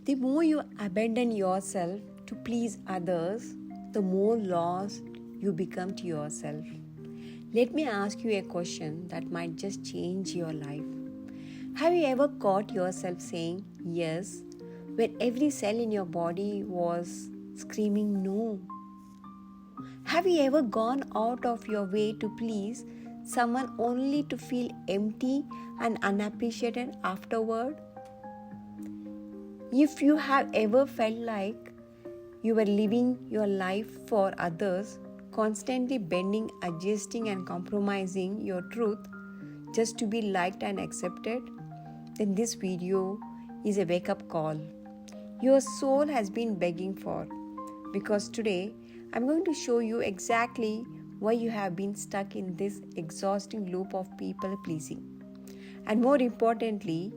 The more you abandon yourself to please others, the more lost you become to yourself. Let me ask you a question that might just change your life. Have you ever caught yourself saying yes when every cell in your body was screaming no? Have you ever gone out of your way to please someone only to feel empty and unappreciated afterward? If you have ever felt like you were living your life for others, constantly bending, adjusting, and compromising your truth just to be liked and accepted, then this video is a wake-up call your soul has been begging for. Because today, I'm going to show you exactly why you have been stuck in this exhausting loop of people pleasing. And more importantly,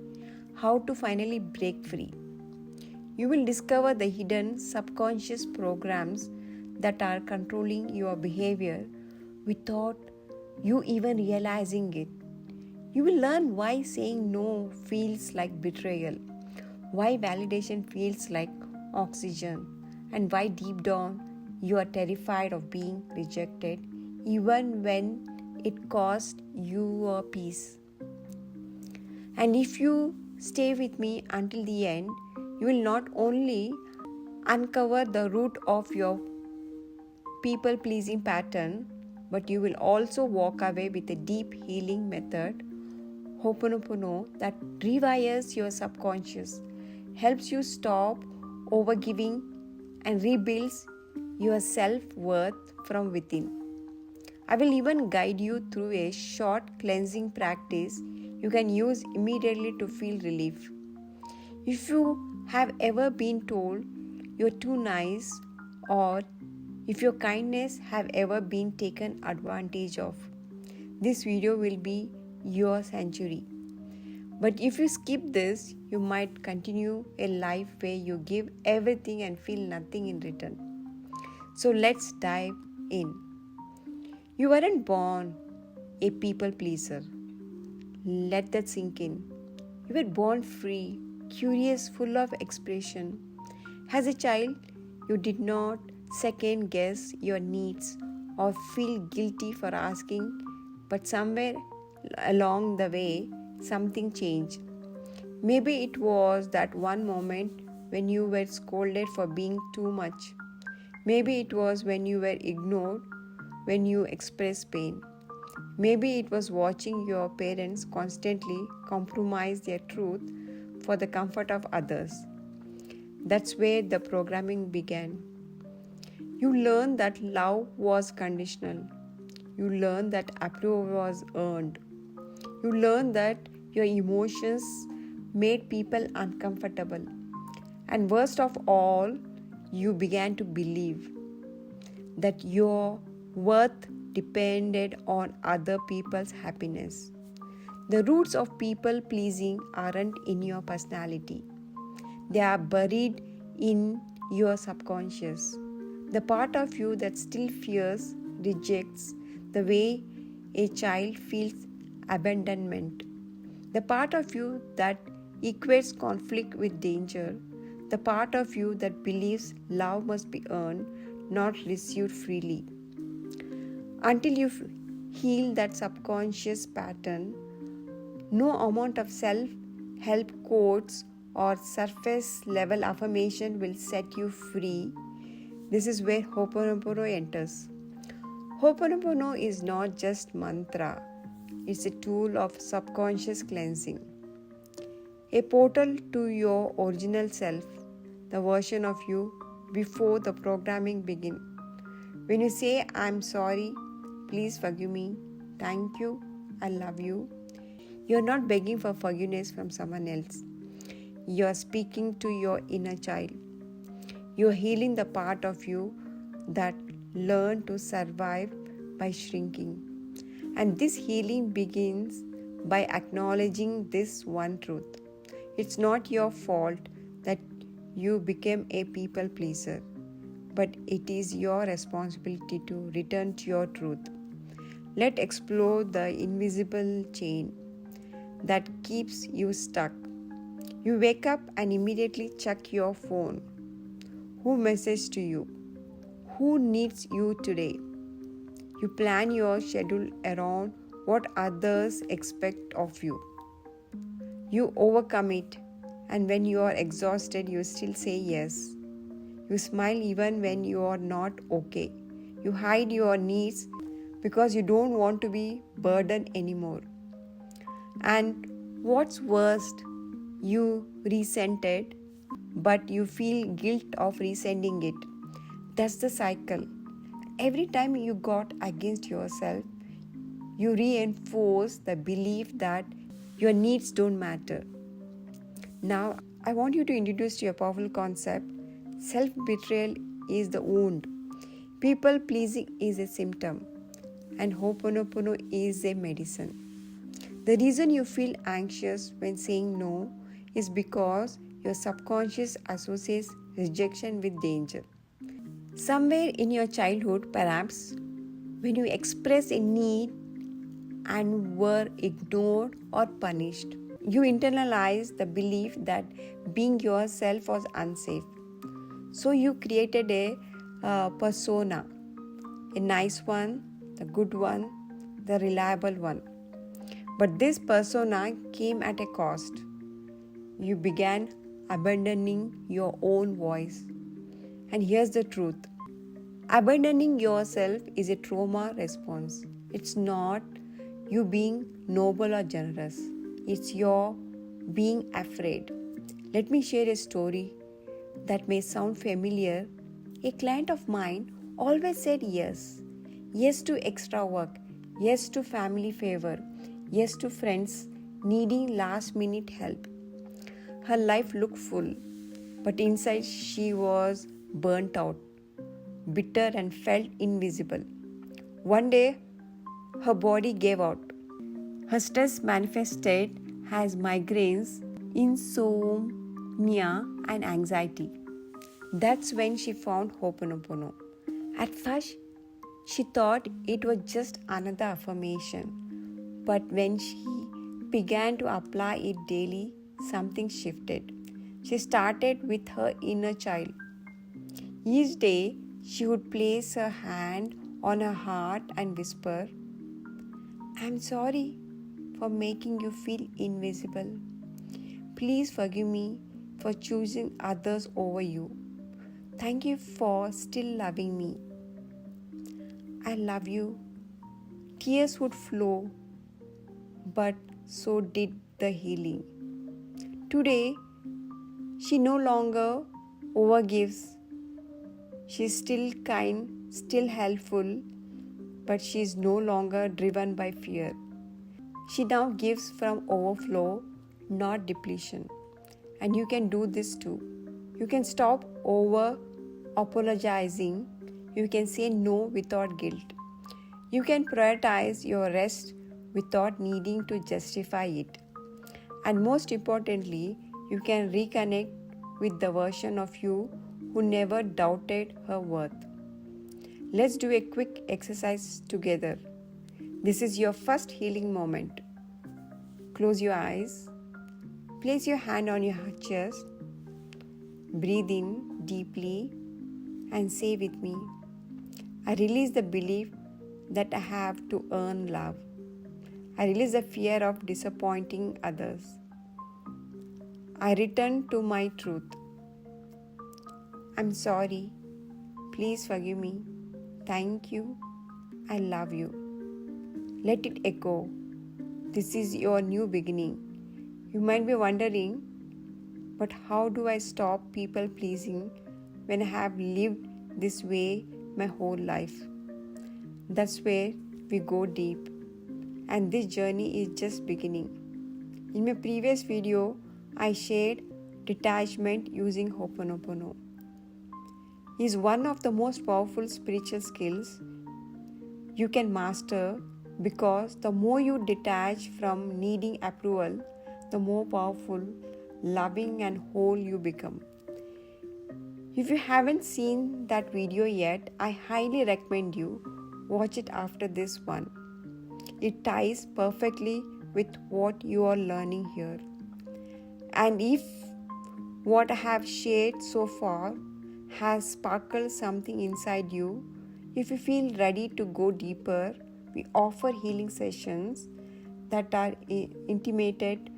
how to finally break free. You will discover the hidden subconscious programs that are controlling your behavior without you even realizing it. You will learn why saying no feels like betrayal, why validation feels like oxygen, and why deep down you are terrified of being rejected even when it costs you your peace. And if you stay with me until the end, you will not only uncover the root of your people pleasing pattern, but you will also walk away with a deep healing method, Ho'oponopono, that rewires your subconscious, helps you stop overgiving, and rebuilds your self-worth from within. I will even guide you through a short cleansing practice you can use immediately to feel relief. If you have ever been told you're too nice, or if your kindness have ever been taken advantage of, this video will be your sanctuary. But if you skip this, you might continue a life where you give everything and feel nothing in return. So let's dive in. You weren't born a people pleaser. Let that sink in. You were born free, curious, full of expression. As a child, you did not second guess your needs or feel guilty for asking, but somewhere along the way, something changed. Maybe it was that one moment when you were scolded for being too much. Maybe it was when you were ignored when you expressed pain. Maybe it was watching your parents constantly compromise their truth for the comfort of others. That's where the programming began. You learned that love was conditional. You learned that approval was earned. You learned that your emotions made people uncomfortable. And worst of all, you began to believe that your worth depended on other people's happiness. The roots of people pleasing aren't in your personality. They are buried in your subconscious. The part of you that still fears, rejects, the way a child feels abandonment. The part of you that equates conflict with danger. The part of you that believes love must be earned, not received freely. Until you heal that subconscious pattern, no amount of self-help quotes or surface-level affirmation will set you free. This is where Ho'oponopono enters. Ho'oponopono is not just mantra. It's a tool of subconscious cleansing. A portal to your original self, the version of you before the programming begins. When you say, I'm sorry, please forgive me, thank you, I love you, you're not begging for forgiveness from someone else. You're speaking to your inner child. You're healing the part of you that learned to survive by shrinking. And this healing begins by acknowledging this one truth. It's not your fault that you became a people pleaser, but it is your responsibility to return to your truth. Let's explore the invisible chain that keeps you stuck. You wake up and immediately check your phone. Who messaged to you? Who needs you today? You plan your schedule around what others expect of you. You overcome it, and when you are exhausted, you still say yes. You smile even when you are not okay. You hide your needs because you don't want to be burdened anymore. And what's worst, you resent it, but you feel guilt of resending it. That's the cycle. Every time you got against yourself, you reinforce the belief that your needs don't matter. Now, I want you to introduce to you a powerful concept. Self-betrayal is the wound. People-pleasing is a symptom. And Ho'oponopono is a medicine. The reason you feel anxious when saying no is because your subconscious associates rejection with danger. Somewhere in your childhood, perhaps, when you expressed a need and were ignored or punished, you internalized the belief that being yourself was unsafe. So you created a persona, a nice one, the good one, the reliable one. But this persona came at a cost. You began abandoning your own voice. And here's the truth. Abandoning yourself is a trauma response. It's not you being noble or generous. It's your being afraid. Let me share a story that may sound familiar. A client of mine always said yes. Yes to extra work. Yes to family favor. Yes to friends needing last minute help. Her life looked full, but inside she was burnt out, bitter, and felt invisible. One day, her body gave out. Her stress manifested as migraines, insomnia, and anxiety. That's when she found Ho'oponopono. At first, she thought it was just another affirmation. But when she began to apply it daily, something shifted. She started with her inner child. Each day, she would place her hand on her heart and whisper, "I'm sorry for making you feel invisible. Please forgive me for choosing others over you. Thank you for still loving me. I love you." Tears would flow, but so did the healing. Today, she no longer overgives. She's still kind, still helpful, but she's no longer driven by fear. She now gives from overflow, not depletion. And you can do this too. You can stop over apologizing. You can say no without guilt. You can prioritize your rest without needing to justify it. And most importantly, you can reconnect with the version of you who never doubted her worth. Let's do a quick exercise together. This is your first healing moment. Close your eyes. Place your hand on your chest. Breathe in deeply and say with me, I release the belief that I have to earn love. I release the fear of disappointing others. I return to my truth. I'm sorry. Please forgive me. Thank you. I love you. Let it echo. This is your new beginning. You might be wondering, but how do I stop people pleasing when I have lived this way my whole life? That's where we go deep. And this journey is just beginning. In my previous video, I shared detachment using Ho'oponopono. It is one of the most powerful spiritual skills you can master, because the more you detach from needing approval, the more powerful, loving, and whole you become. If you haven't seen that video yet, I highly recommend you watch it after this one. It ties perfectly with what you are learning here. And if what I have shared so far has sparkled something inside you, if you feel ready to go deeper, we offer healing sessions that are intimated,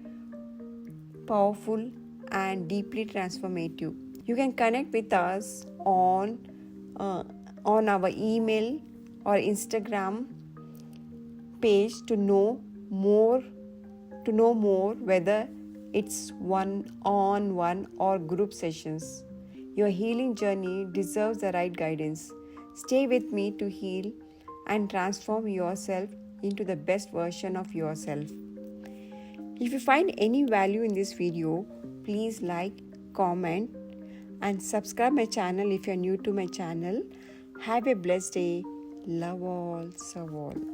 powerful, and deeply transformative. You can connect with us on our email or Instagram page to know more, whether it's one-on-one or group sessions. Your healing journey deserves the right guidance. Stay with me to heal and transform yourself into the best version of yourself. If you find any value in this video, please like, comment, and subscribe my channel if you're new to my channel. Have a blessed day. Love all, serve all.